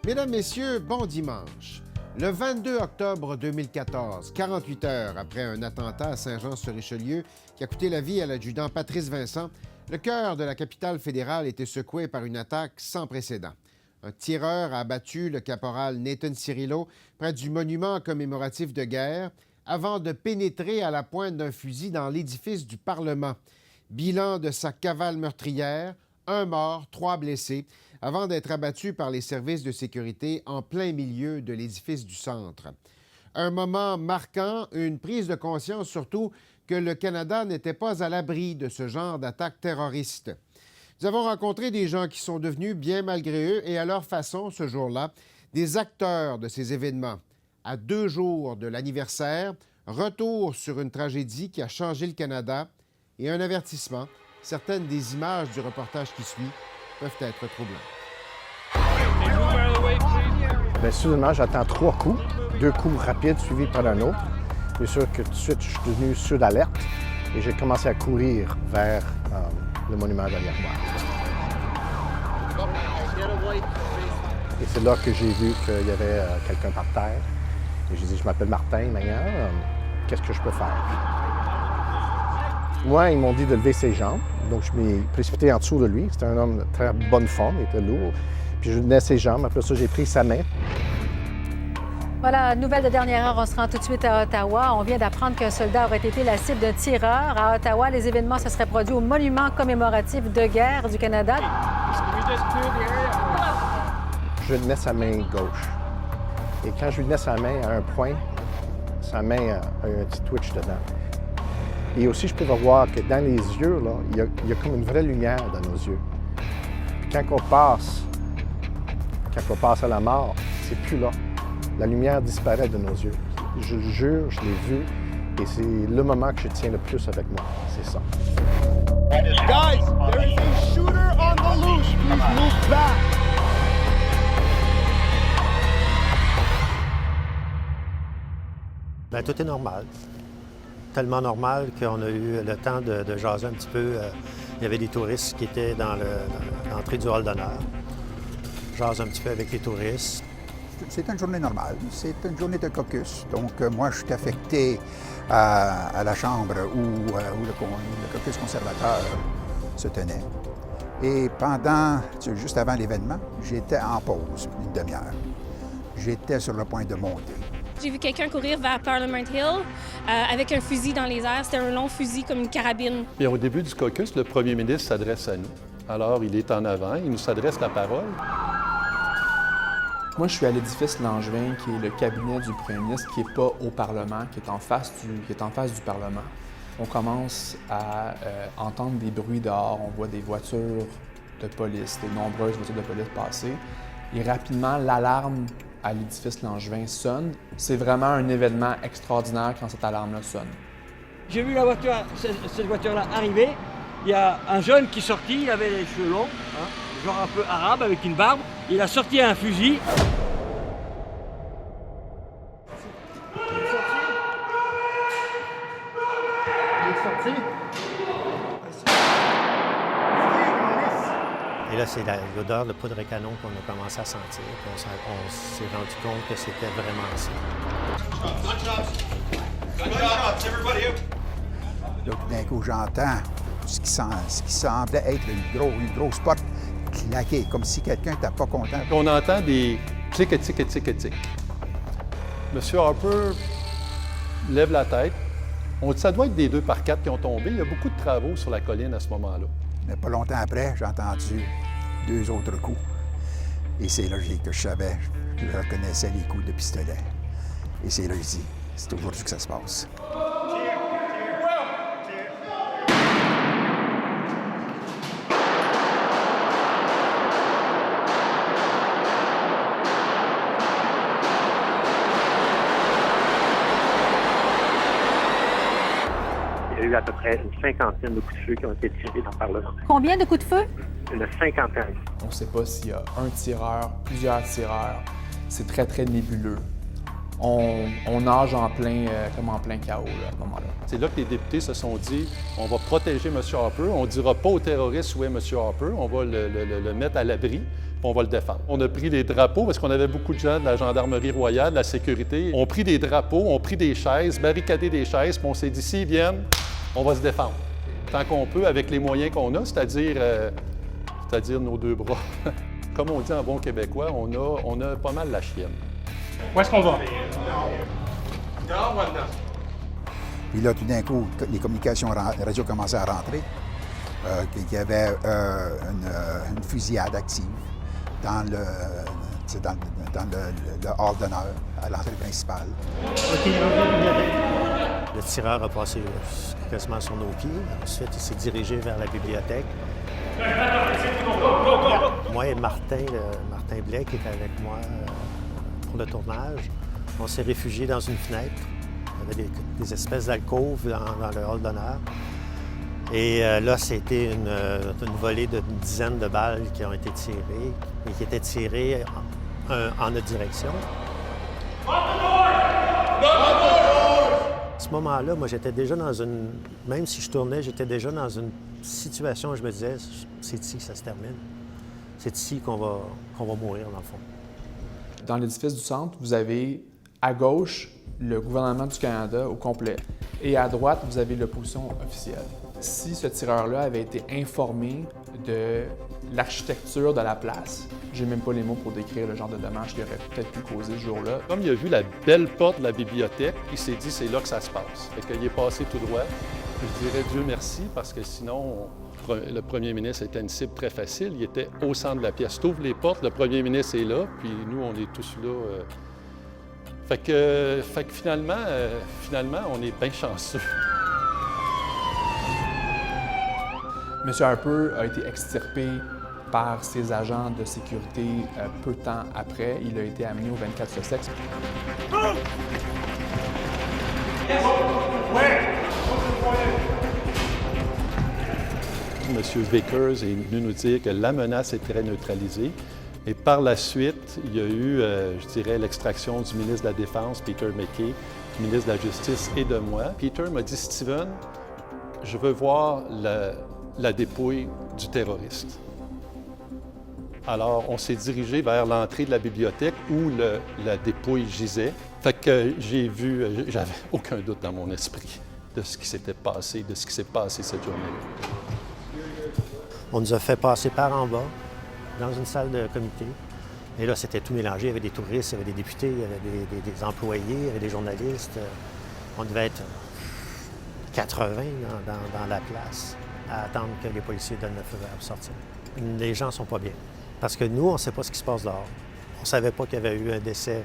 Mesdames, Messieurs, bon dimanche. Le 22 octobre 2014, 48 heures après un attentat à Saint-Jean-sur-Richelieu qui a coûté la vie à l'adjudant Patrice Vincent, le cœur de la capitale fédérale était secoué par une attaque sans précédent. Un tireur a abattu le caporal Nathan Cirillo près du monument commémoratif de guerre avant de pénétrer à la pointe d'un fusil dans l'édifice du Parlement. Bilan de sa cavale meurtrière, 1 mort, 3 blessés, avant d'être abattu par les services de sécurité en plein milieu de l'édifice du centre. Un moment marquant, une prise de conscience surtout que le Canada n'était pas à l'abri de ce genre d'attaque terroriste. Nous avons rencontré des gens qui sont devenus, bien malgré eux et à leur façon, ce jour-là, des acteurs de ces événements. À 2 jours de l'anniversaire, retour sur une tragédie qui a changé le Canada et un avertissement. Certaines des images du reportage qui suit peuvent être troublantes. Bien, soudainement, j'attends 3 coups, 2 coups rapides suivis par un autre. Bien sûr que tout de suite, je suis devenu sud-alerte et j'ai commencé à courir vers le monument de l'Iroquois. Et c'est là que j'ai vu qu'il y avait quelqu'un par terre. Et j'ai dit, je m'appelle Martin Maillard, qu'est-ce que je peux faire? Moi, ils m'ont dit de lever ses jambes, donc je m'ai précipité en dessous de lui. C'était un homme de très bonne forme, il était lourd. Puis je tenais ses jambes, après ça, j'ai pris sa main. Voilà, nouvelle de dernière heure, on se rend tout de suite à Ottawa. On vient d'apprendre qu'un soldat aurait été la cible d'un tireur. À Ottawa, les événements se seraient produits au monument commémoratif de guerre du Canada. Je tenais sa main gauche. Et quand je lui tenais sa main à un point, sa main a un petit twitch dedans. Et aussi, je pouvais voir que dans les yeux, là, il y a comme une vraie lumière dans nos yeux. Puis quand on passe à la mort, c'est plus là. La lumière disparaît de nos yeux. Je le jure, je l'ai vu, et c'est le moment que je tiens le plus avec moi. C'est ça. Guys, there is a shooter on the loose. Please move back. Bien, tout est normal. Tellement normal qu'on a eu le temps de jaser un petit peu. Il y avait des touristes qui étaient dans l'entrée du hall d'honneur. Jase un petit peu avec les touristes. C'est une journée normale. C'est une journée de caucus. Donc, moi, je suis affecté à la chambre où le caucus conservateur se tenait. Et juste avant l'événement, j'étais en pause, une demi-heure. J'étais sur le point de monter. J'ai vu quelqu'un courir vers Parliament Hill avec un fusil dans les airs. C'était un long fusil comme une carabine. Bien, au début du caucus, le premier ministre s'adresse à nous. Alors, il est en avant, il nous s'adresse la parole. Moi, je suis à l'édifice Langevin, qui est le cabinet du premier ministre, qui n'est pas au Parlement, qui est en face du Parlement. On commence à entendre des bruits dehors, on voit des voitures de police, des nombreuses voitures de police passer. Et rapidement, l'alarme à l'édifice Langevin sonne. C'est vraiment un événement extraordinaire quand cette alarme-là sonne. J'ai vu cette voiture-là arriver. Il y a un jeune qui est sorti, il avait les cheveux longs, genre un peu arabe avec une barbe. Il a sorti un fusil. Et là, c'est l'odeur de poudre à canon qu'on a commencé à sentir. Puis on s'est rendu compte que c'était vraiment ça. Là, tout d'un coup, j'entends ce qui semblait être une grosse porte claquer, comme si quelqu'un n'était pas content. On entend des tic, tic, tic, tic. Monsieur Harper lève la tête. On dit ça doit être des 2 par 4 qui ont tombé. Il y a beaucoup de travaux sur la colline à ce moment-là. Mais pas longtemps après, j'ai entendu 2 autres coups. Et c'est là que je savais, je reconnaissais les coups de pistolet. Et c'est là que je dis, c'est aujourd'hui que ça se passe. Il y a eu à peu près une 50aine de coups de feu qui ont été tirés dans le Parlement. Combien de coups de feu? Une 50aine. On ne sait pas s'il y a un tireur, plusieurs tireurs. C'est très, très nébuleux. On nage comme en plein chaos là, à ce moment-là. C'est là que les députés se sont dit, on va protéger M. Harper, on ne dira pas aux terroristes où est M. Harper, on va le mettre à l'abri, on va le défendre. On a pris des drapeaux parce qu'on avait beaucoup de gens de la gendarmerie royale, de la sécurité. On a pris des drapeaux, on a pris des chaises, barricadé des chaises, puis on s'est dit, s'ils viennent, on va se défendre. Tant qu'on peut, avec les moyens qu'on a, c'est-à-dire nos 2 bras. Comme on dit en bon québécois, on a pas mal la chienne. Où est-ce qu'on va? Puis là, tout d'un coup, les communications radio commençaient à rentrer, qu'il y avait une fusillade active dans le hall d'honneur à l'entrée principale. Le tireur a passé quasiment sur nos pieds. Ensuite, il s'est dirigé vers la bibliothèque. Moi et Martin Blais, qui était avec moi pour le tournage, on s'est réfugiés dans une fenêtre. Il y avait des espèces d'alcôves dans le hall d'honneur. Et là, c'était une volée d'une dizaine de balles qui ont été tirées et qui étaient tirées en notre direction. À ce moment-là, moi, j'étais déjà dans une... Même si je tournais, j'étais déjà dans une situation où je me disais, c'est ici que ça se termine. C'est ici qu'on va mourir, dans le fond. Dans l'édifice du centre, vous avez à gauche le gouvernement du Canada au complet et à droite, vous avez l'opposition officielle. Si ce tireur-là avait été informé de l'architecture de la place, j'ai même pas les mots pour décrire le genre de dommages qu'il aurait peut-être pu causer ce jour-là. Comme il a vu la belle porte de la bibliothèque, il s'est dit c'est là que ça se passe. Fait qu'il est passé tout droit. Je dirais Dieu merci parce que sinon, le premier ministre était une cible très facile. Il était au centre de la pièce. Tu ouvres les portes, le premier ministre est là, puis nous, on est tous là. Fait que finalement, on est bien chanceux. M. Harper a été extirpé par ses agents de sécurité peu de temps après. Il a été amené au 24 Sussex. M. Vickers est venu nous dire que la menace était neutralisée. Et par la suite, il y a eu, je dirais, l'extraction du ministre de la Défense, Peter MacKay, du ministre de la Justice et de moi. Peter m'a dit, Steven, je veux voir la dépouille du terroriste. Alors, on s'est dirigé vers l'entrée de la bibliothèque où la dépouille gisait. Fait que j'ai vu, j'avais aucun doute dans mon esprit de ce qui s'était passé, de ce qui s'est passé cette journée-là. On nous a fait passer par en bas, dans une salle de comité. Et là, c'était tout mélangé. Il y avait des touristes, il y avait des députés, il y avait des employés, il y avait des journalistes. On devait être 80 dans la place à attendre que les policiers donnent le feu vert pour sortir. Les gens sont pas bien. Parce que nous, on ne sait pas ce qui se passe dehors. On ne savait pas qu'il y avait eu un décès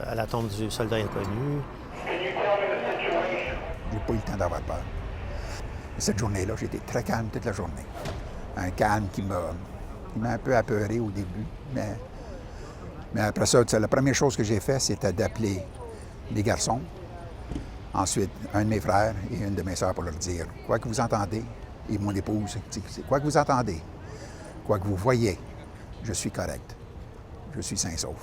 à la tombe du soldat inconnu. J'ai pas eu le temps d'avoir peur. Cette journée-là, j'étais très calme toute la journée. Un calme qui m'a un peu apeuré au début, mais après ça, la première chose que j'ai fait, c'était d'appeler les garçons, ensuite un de mes frères et une de mes sœurs pour leur dire « Quoi que vous entendez », et mon épouse, « Quoi que vous entendez, quoi que vous voyez, je suis correct. Je suis sain et sauf. »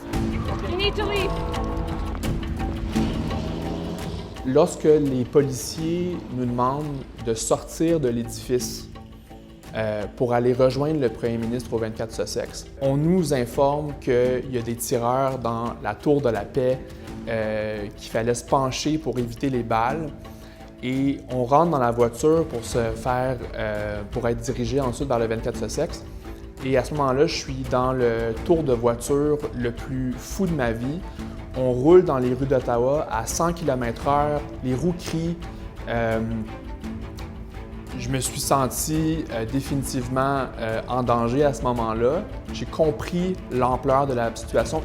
Lorsque les policiers nous demandent de sortir de l'édifice pour aller rejoindre le premier ministre au 24 Sussex, on nous informe qu'il y a des tireurs dans la tour de la paix, qu'il fallait se pencher pour éviter les balles. Et on rentre dans la voiture pour pour être dirigé ensuite vers le 24 Sussex. Et à ce moment-là, je suis dans le tour de voiture le plus fou de ma vie. On roule dans les rues d'Ottawa à 100 km/h, les roues crient. Je me suis senti définitivement en danger à ce moment-là. J'ai compris l'ampleur de la situation.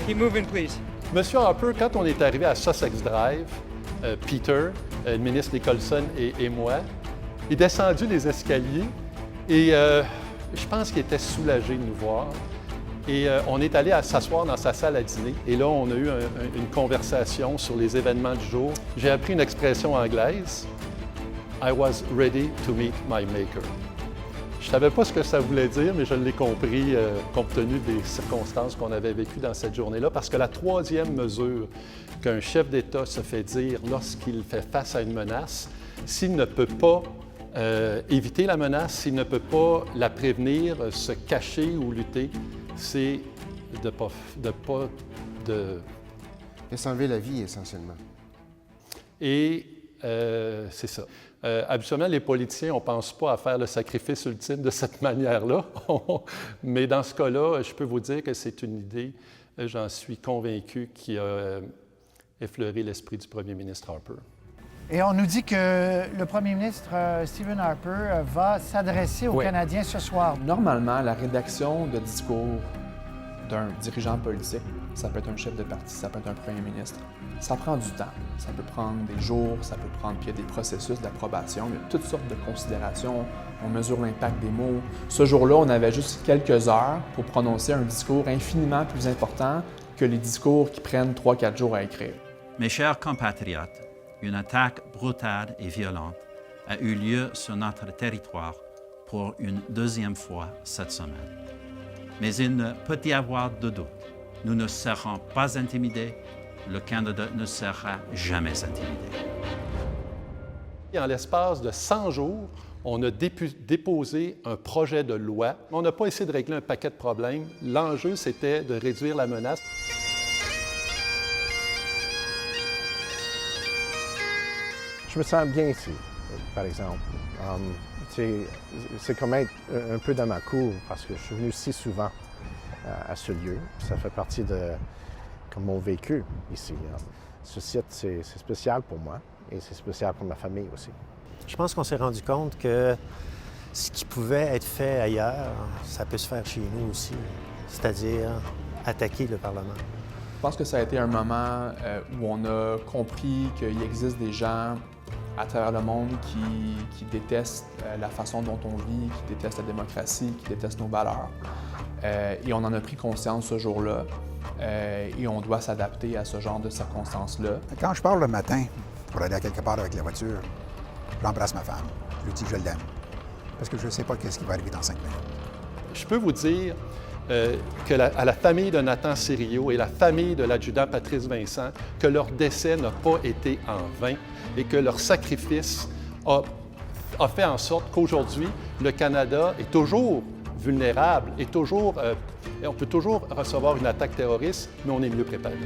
Keep moving, please. Monsieur Harper, quand on est arrivé à Sussex Drive, Peter, le ministre Nicholson et moi, est descendu les escaliers et je pense qu'il était soulagé de nous voir. Et on est allé s'asseoir dans sa salle à dîner. Et là, on a eu une conversation sur les événements du jour. J'ai appris une expression anglaise. I was ready to meet my maker. Je ne savais pas ce que ça voulait dire, mais je l'ai compris compte tenu des circonstances qu'on avait vécues dans cette journée-là. Parce que la troisième mesure qu'un chef d'État se fait dire lorsqu'il fait face à une menace, s'il ne peut pas éviter la menace, s'il ne peut pas la prévenir, se cacher ou lutter, c'est de pas Laisse enlever la vie, essentiellement. Et c'est ça. Habituellement, les politiciens, on ne pense pas à faire le sacrifice ultime de cette manière-là. Mais dans ce cas-là, je peux vous dire que c'est une idée, j'en suis convaincu, qui a effleuré l'esprit du premier ministre Harper. Et on nous dit que le premier ministre Stephen Harper va s'adresser aux Canadiens ce soir. Normalement, la rédaction de discours d'un dirigeant politique, ça peut être un chef de parti, ça peut être un premier ministre, ça prend du temps. Ça peut prendre des jours, ça peut prendre, puis il y a des processus d'approbation, il y a toutes sortes de considérations, on mesure l'impact des mots. Ce jour-là, on avait juste quelques heures pour prononcer un discours infiniment plus important que les discours qui prennent 3-4 jours à écrire. Mes chers compatriotes, une attaque brutale et violente a eu lieu sur notre territoire pour une deuxième fois cette semaine. Mais il ne peut y avoir de doute. Nous ne serons pas intimidés. Le Canada ne sera jamais intimidé. En l'espace de 100 jours, on a déposé un projet de loi. On n'a pas essayé de régler un paquet de problèmes. L'enjeu, c'était de réduire la menace. Je me sens bien ici, par exemple. C'est comme être un peu dans ma cour parce que je suis venu si souvent à ce lieu. Ça fait partie de mon vécu ici. Ce site, c'est spécial pour moi et c'est spécial pour ma famille aussi. Je pense qu'on s'est rendu compte que ce qui pouvait être fait ailleurs, ça peut se faire chez nous aussi, c'est-à-dire attaquer le Parlement. Je pense que ça a été un moment où on a compris qu'il existe des gens à travers le monde qui détestent la façon dont on vit, qui détestent la démocratie, qui détestent nos valeurs. Et on en a pris conscience ce jour-là. Et on doit s'adapter à ce genre de circonstances-là. Quand je pars le matin pour aller à quelque part avec la voiture, j'embrasse ma femme. Je lui dis que je l'aime. Parce que je ne sais pas ce qui va arriver dans 5 minutes. Je peux vous dire à la famille de Nathan Serio et la famille de l'adjudant Patrice Vincent que leur décès n'a pas été en vain et que leur sacrifice a fait en sorte qu'aujourd'hui, le Canada est toujours vulnérable, on peut toujours recevoir une attaque terroriste, mais on est mieux préparé.